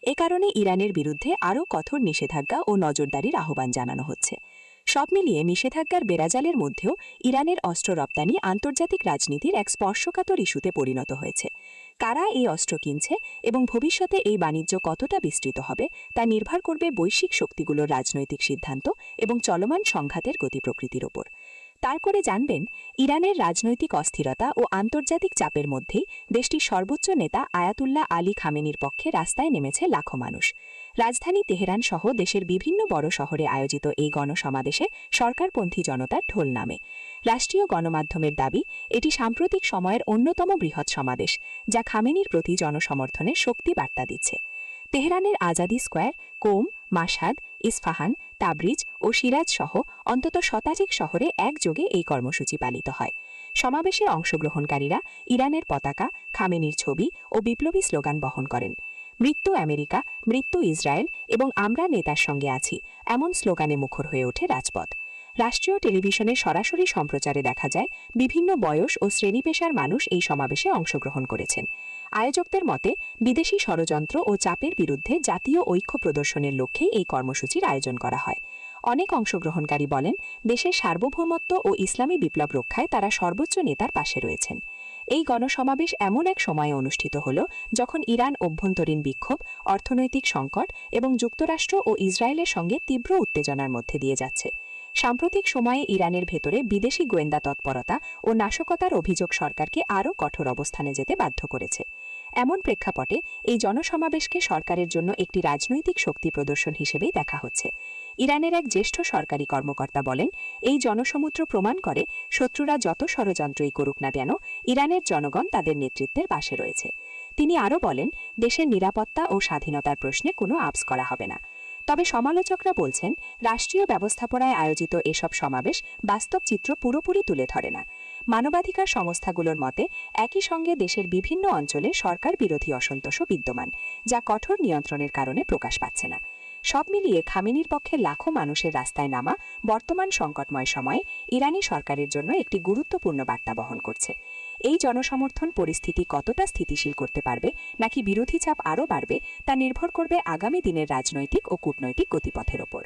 এ কারণে ইরানের বিরুদ্ধে আরও কঠোর নিষেধাজ্ঞা ও নজরদারির আহ্বান জানানো হচ্ছে। সব মিলিয়ে নিষেধাজ্ঞার বেড়াজালের মধ্যেও ইরানের অস্ত্র রপ্তানি আন্তর্জাতিক রাজনীতির এক স্পর্শকাতর ইস্যুতে পরিণত হয়েছে। কারা এই অস্ত্র কিনছে এবং ভবিষ্যতে এই বাণিজ্য কতটা বিস্তৃত হবে তা নির্ভর করবে বৈশ্বিক শক্তিগুলোর রাজনৈতিক সিদ্ধান্ত এবং চলমান সংঘাতের গতি প্রকৃতির ওপর। তারপরে জানবেন, ইরানের রাজনৈতিক অস্থিরতা ও আন্তর্জাতিক চাপের মধ্যেই দেশটির সর্বোচ্চ নেতা আয়াতুল্লাহ আলী খামেনির পক্ষে রাস্তায় নেমেছে লাখো মানুষ। রাজধানী তেহরান সহ দেশের বিভিন্ন বড় শহরে আয়োজিত এই গণসমাবেশে সরকারপন্থী জনতার ঢোল নামে। রাষ্ট্রীয় গণমাধ্যমের দাবি, এটি সাম্প্রতিক সময়ের অন্যতম বৃহৎ সমাবেশ, যা খামেনির প্রতি জনসমর্থনের শক্তি বার্তা দিচ্ছে। তেহরানের আজাদি স্কোয়ার, কোম, মাশহাদ, ইস্পাহান, তাবরিজ ও সিরাজ সহ অন্তত শতাধিক শহরে একযোগে এই কর্মসূচি পালিত হয়। সমাবেশে অংশগ্রহণকারীরা ইরানের পতাকা, খামেনির ছবি ও বিপ্লবী স্লোগান বহন করেন। মৃত্যু আমেরিকা, মৃত্যু ইসরায়েল এবং আমরা নেতার সঙ্গে আছি এমন স্লোগানে মুখর হয়ে ওঠে রাজপথ। রাষ্ট্রীয় টেলিভিশনে সরাসরি সম্প্রচারে দেখা যায়, বিভিন্ন বয়স ও শ্রেণী-পেশার মানুষ এই সমাবেশে অংশগ্রহণ করেছেন। আয়োজকদের মতে, বিদেশি ষড়যন্ত্র ও চাপের বিরুদ্ধে জাতীয় ঐক্য প্রদর্শনের লক্ষ্যেই এই কর্মসূচির আয়োজন করা হয়। অনেক অংশগ্রহণকারী বলেন, দেশের সার্বভৌমত্ব ও ইসলামী বিপ্লব রক্ষায় তারা সর্বোচ্চ নেতার পাশে রয়েছেন। এই গণসমাবেশ এমন এক সময়ে অনুষ্ঠিত হল যখন ইরান অভ্যন্তরীণ বিক্ষোভ, অর্থনৈতিক সংকট এবং যুক্তরাষ্ট্র ও ইসরায়েলের সঙ্গে তীব্র উত্তেজনার মধ্যে দিয়ে যাচ্ছে। সাম্প্রতিক সময়ে ইরানের ভেতরে বিদেশি গোয়েন্দা তৎপরতা ও নাশকতার অভিযোগ সরকারকে আরও কঠোর অবস্থানে যেতে বাধ্য করেছে। এমন প্রেক্ষাপটে এই জনসমাবেশকে সরকারের জন্য একটি রাজনৈতিক শক্তি প্রদর্শন হিসেবেই দেখা হচ্ছে। ইরানের এক জ্যেষ্ঠ সরকারি কর্মকর্তা বলেন, এই জনসমুদ্র প্রমাণ করে, শত্রুরা যত ষড়যন্ত্রই করুক না কেন, ইরানের জনগণ তাদের নেতৃত্বের পাশে রয়েছে। তিনি আরও বলেন, দেশের নিরাপত্তা ও স্বাধীনতার প্রশ্নে কোনো আপস করা হবে না। তবে সমালোচকরা বলছেন, রাষ্ট্রীয় ব্যবস্থাপনায় আয়োজিত এসব সমাবেশ বাস্তব চিত্র পুরোপুরি তুলে ধরে না। মানবাধিকার সংস্থাগুলোর মতে, একই সঙ্গে দেশের বিভিন্ন অঞ্চলে সরকার বিরোধী অসন্তোষও বিদ্যমান, যা কঠোর নিয়ন্ত্রণের কারণে প্রকাশ পাচ্ছে না। সব মিলিয়ে খামেনির পক্ষে লাখো মানুষের রাস্তায় নামা বর্তমান সংকটময় সময়ে ইরানি সরকারের জন্য একটি গুরুত্বপূর্ণ বার্তা বহন করছে। এই জনসমর্থন পরিস্থিতি কতটা স্থিতিশীল করতে পারবে নাকি বিরোধী চাপ আরও বাড়বে তা নির্ভর করবে আগামী দিনের রাজনৈতিক ও কূটনৈতিক গতিপথের ওপর।